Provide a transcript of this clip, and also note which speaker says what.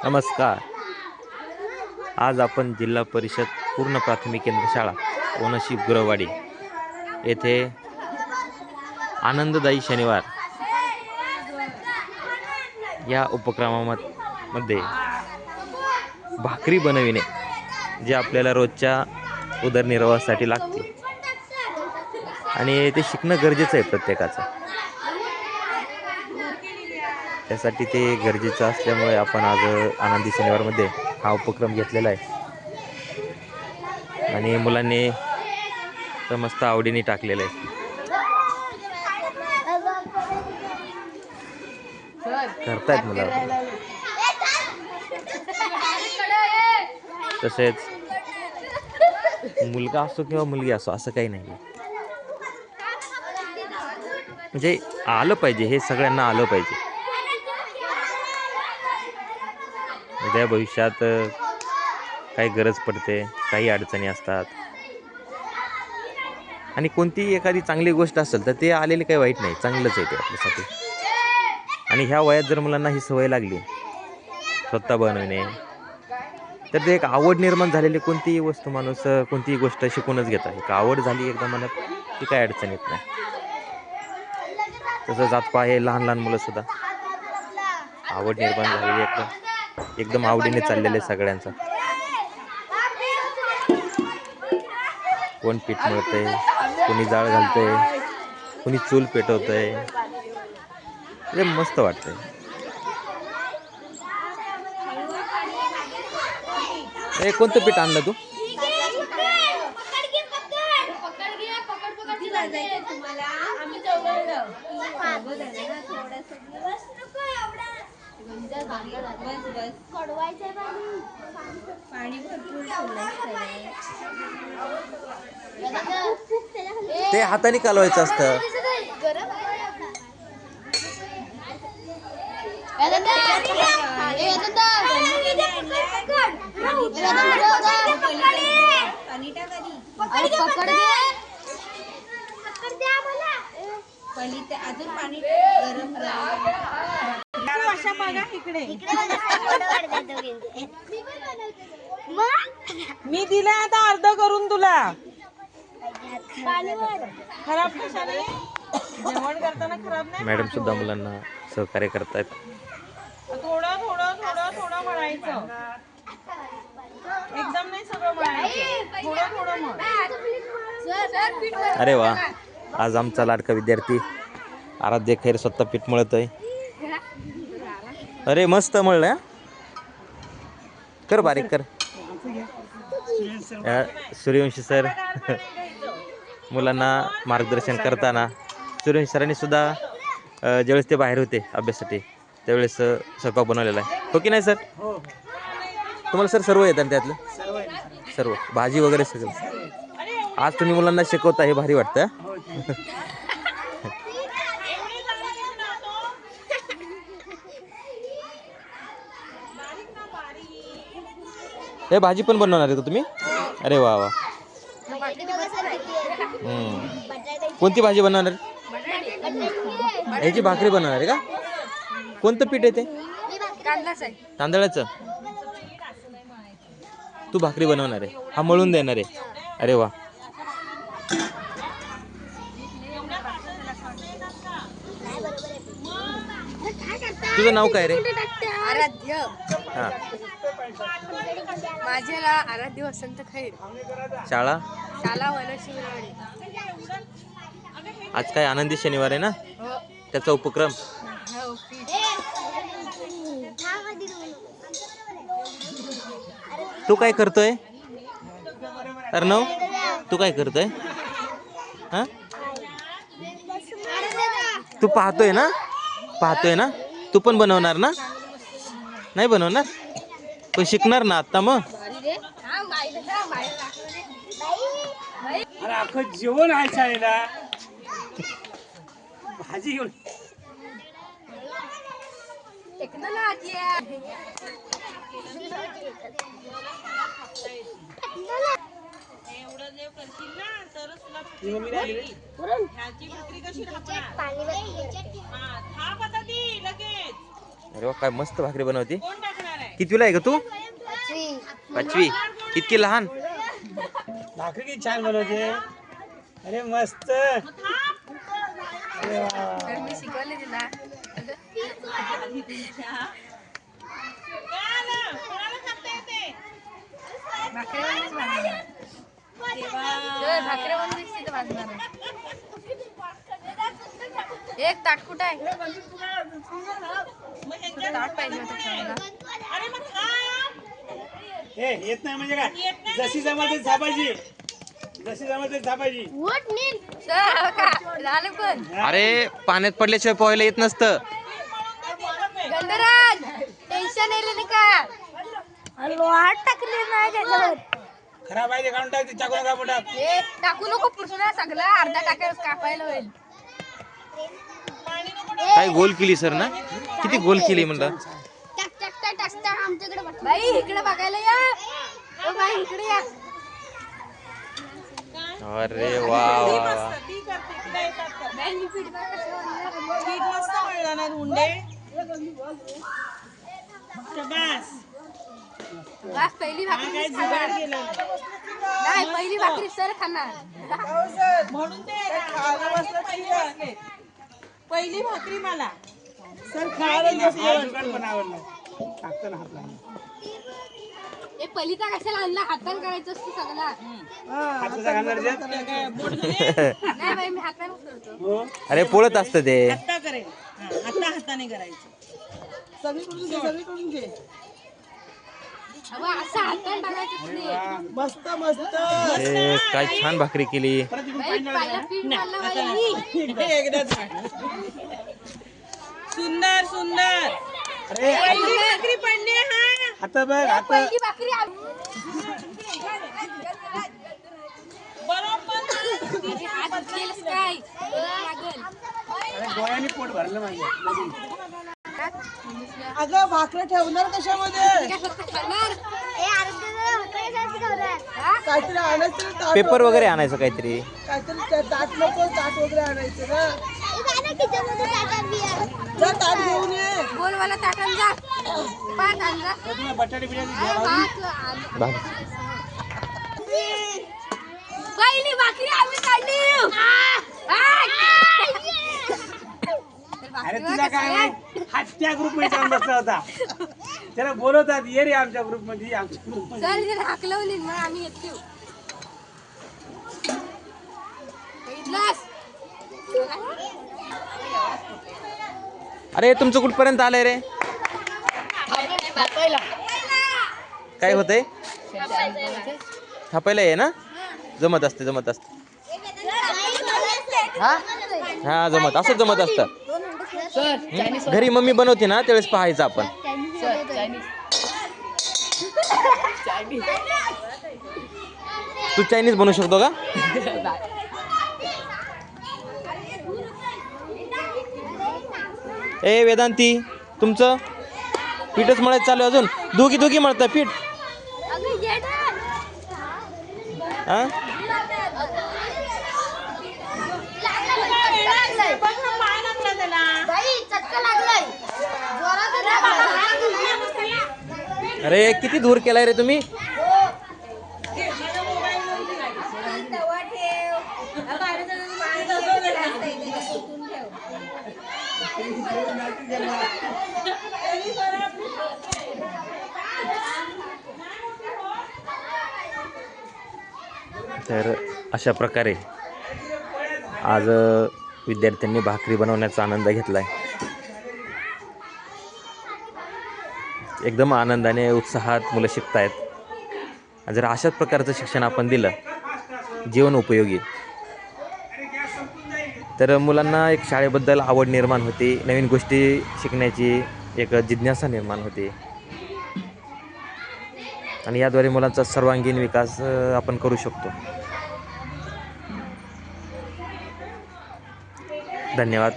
Speaker 1: नमस्कार. आज आपण जिल्हा परिषद पूर्ण प्राथमिक केंद्र शाळा ओनशी गुरवाडी येथे आनंददायी शनिवार या उपक्रमामध्ये भाकरी बनविणे जे आपल्याला रोजच्या उदरनिर्वाहासाठी लागते आणि ते शिकणं गरजेचं आहे प्रत्येकाचं. त्यासाठी ते गरजेचं असल्यामुळे आपण आज आनंदी शनिवारमध्ये हा उपक्रम घेतलेला आहे आणि मुलांनी तर मस्त आवडीने टाकलेलं आहे. करतायत मुलं. तसेच मुलगा असो किंवा मुलगी असो असं काही नाही, म्हणजे आलं पाहिजे, हे सगळ्यांना आलं पाहिजे. उद्या भविष्यात काही गरज पडते, काही अडचणी असतात आणि कोणतीही एखादी चांगली गोष्ट असेल तर ते आलेली काही वाईट नाही, चांगलंच आहे ते आपल्यासाठी. आणि ह्या वयात जर मुलांना ही सवय लागली स्वतः बनवणे तर ते एक आवड निर्माण झालेली कोणतीही वस्तू माणूस कोणतीही गोष्ट शिकूनच घेतात. एक आवड झाली एकदा मनात की काही अडचण येत नाही. तसंच आता हे लहान लहान मुलं सुद्धा आवड निर्माण झालेली एकदम आवडीने चाललेले सगळ्यांचा. कोण पीठ मळतंय, कोणी जाळ घालतंय, कोणी चूल पेटवतंय, ते मस्त वाटतंय. हे कोणतं पीठ आणलं तू? ते हाताने कालवायचं असतं.
Speaker 2: मी दिला आता अर्ध करून तुला. खराब कशाने? जेवण करताना खराब नाही.
Speaker 1: मॅडम सुद्धा मुलांना सहकार्य करतायत.
Speaker 2: थोडं थोडं थोडं थोडं म्हणायचं, एकदम नाही सगळं म्हणायचं, थोडं थोडं म्हण.
Speaker 1: अरे वा, आज आमचा लाडका विद्यार्थी आराध्य खैर स्वतः पीठ मळतोय. अरे मस्त मळलं. कर बारीक कर. सूर्यवंशी सर मुलांना मार्गदर्शन करताना, सूर्यवंशी सरांनी सुद्धा ज्यावेळेस ते बाहेर होते अभ्यासासाठी त्यावेळेस स्वयंपाक बनवलेला आहे, हो की नाही सर? तुम्हाला सर सर्व येतात त्यातलं? सर्व भाजी वगैरे सगळं. आज तुम्ही मुलांना शिकवता हे भारी वाटतं. हे भाजी पण बनवणार आहे का तुम्ही? अरे वा वा. कोणती भाजी बनवणार? ह्याची भाकरी बनवणार आहे का? कोणतं पीठ आहे ते? तांदळाचं. तू भाकरी बनवणार आहे, हा मळून देणार आहे. अरे वा. तुझं नाव काय रे?
Speaker 3: आराध्य.
Speaker 1: हा.
Speaker 3: माझे नाव आराध्य वसंत खैर.
Speaker 1: शाळा
Speaker 3: शाला वनशिवराणी.
Speaker 1: आज काय आनंदी शनिवार आहे ना, त्याचा उपक्रम. तू काय करतोय अर्णव? तू काय करतोय? हा, तू पाहतोय ना? पाहतोय ना? तू पण बनवणार ना? नाही बनवणार पण शिकणार ना आता. मग
Speaker 4: अरे अख्खं जेवण आहे शाळेला, भाजी घेऊन.
Speaker 1: अरे वा, काय मस्त भाकरी बनवती.
Speaker 2: कोण टाकणार आहे?
Speaker 1: कितवीला आहे का तू? 5वी. इतकी लहान?
Speaker 4: भाकरी किती छान बनवते. अरे मस्त. अरे वा.
Speaker 3: तर मी शिकवले तिला. भाकऱ्यावरच भाजणार. भाकऱ्यावरून दिसते भाजणार आहे. एक ताट कुठं आहे? ताट पाहिजे होतं खायला.
Speaker 4: ए येत नाही म्हणजे काय? जशी जमल तशी झापायची. जशी जमल तशी झापायची.
Speaker 3: चल का झालं पण.
Speaker 1: अरे पाण्यात पडल्याशिवाय पोहायला येत नसतं.
Speaker 3: गंधराज टेन्शन येईल नाही का? लोहाट टाकली नाही त्याच्यावर.
Speaker 4: खराब आहे ते काढून टाक. ते चाकू नका टाक.
Speaker 3: हे टाकू नको पुसणार सगळं अर्धा टाकायला कापायला होईल.
Speaker 1: काय गोल केली सर ना? किती गोल केली म्हणलं.
Speaker 3: बाई इकडे बघायला या. ओ बाई इकडे या.
Speaker 1: अरे वा वा वा.
Speaker 2: ती करते तिला येतात कर.
Speaker 3: बाई पीठ बघ कसं बनलं.
Speaker 2: पीठ मस्त मळलं ना उंडे. शाबास.
Speaker 3: वास पहिली
Speaker 2: काय
Speaker 3: भाकरी
Speaker 2: जुगाड केलं.
Speaker 3: नाही पहिली भाकरी सर खाणार.
Speaker 2: म्हणून ते पहिली भाकरी मला सर
Speaker 4: हा जुगाड पण आवडला. टाकताना हात लागला.
Speaker 3: हे पहिलीचा कशाला आणला हाताने करायचं असतं सगळं.
Speaker 4: हात कसा घालणार त्यात?
Speaker 3: नाही बाई मी हाताने करतो.
Speaker 4: हो.
Speaker 1: अरे पोळत असतं ते.
Speaker 2: आता करेल. आता हाताने करायचं. सगळीकडून घे.
Speaker 3: अगं असं हाताने बघायचंच नाही.
Speaker 2: मस्त मस्त.
Speaker 1: ए, काय छान भाकरी केली.
Speaker 3: बाई पहिलं पीठ मारलं बाई.
Speaker 2: एकदाच सुंदर सुंदर.
Speaker 4: अरे
Speaker 2: पहिली भाकरी पडली हा.
Speaker 4: आता बघ आता.
Speaker 3: पहिली भाकरी
Speaker 2: बरोबर.
Speaker 3: हात केलंस काय लागल.
Speaker 4: अरे गोळ्याने पोट भरलं माझं.
Speaker 2: अगं भाकरी ठेवणार कशामध्ये?
Speaker 3: काय फक्त खाणार.
Speaker 2: काहीतरी आणायचं ना,
Speaker 1: पेपर वगैरे आणायचं काहीतरी.
Speaker 2: काहीतरी ताट नको ताट वगैरे आणायचं ना. जा ताट घेऊन ये.
Speaker 3: गोलवाला ताटन जा. पाच आण जा.
Speaker 4: तुम्ही बटाटे बिटाटे घ्या.
Speaker 3: पाच आण.
Speaker 1: भाक-
Speaker 3: पहिली भाकरी आम्ही काढली.
Speaker 4: अरे तुला काय नाही. हा त्या ग्रुप मध्ये जाऊन बसला होता. त्याला बोलवतात ये रे आमच्या ग्रुप मध्ये. आमच्या ग्रुप मध्ये.
Speaker 3: सर जर हाकलवली मग आम्ही येतो. बघितलंस?
Speaker 1: अरे तुमचं कुठपर्यंत आलंय रे? काय होतंय? थापायला आहे ना? जमत असते जमत असते. हा जमत असं जमत असतं. घरी मम्मी बनवते ना त्यावेळेस पाहायचं आपण. तू चायनीज बनवू शकतो का? ए वेदांती तुमचं पीठच मळायचं चालू आहे अजून. दोघी दोघी मळतं पीठ. हा अरे किती दूर केलाय रे तुम्ही. तर अशा प्रकारे आज विद्यार्थ्यांनी भाकरी बनवण्याचा आनंद घेतलाय. एकदम आनंदाने उत्साहात मुलं शिकतायत. जर अशाच प्रकारचं शिक्षण आपण दिलं जीवन उपयोगी तर मुलांना एक शाळेबद्दल आवड निर्माण होते. नवीन गोष्टी शिकण्याची एक जिज्ञासा निर्माण होते आणि याद्वारे मुलांचा सर्वांगीण विकास आपण करू शकतो. धन्यवाद.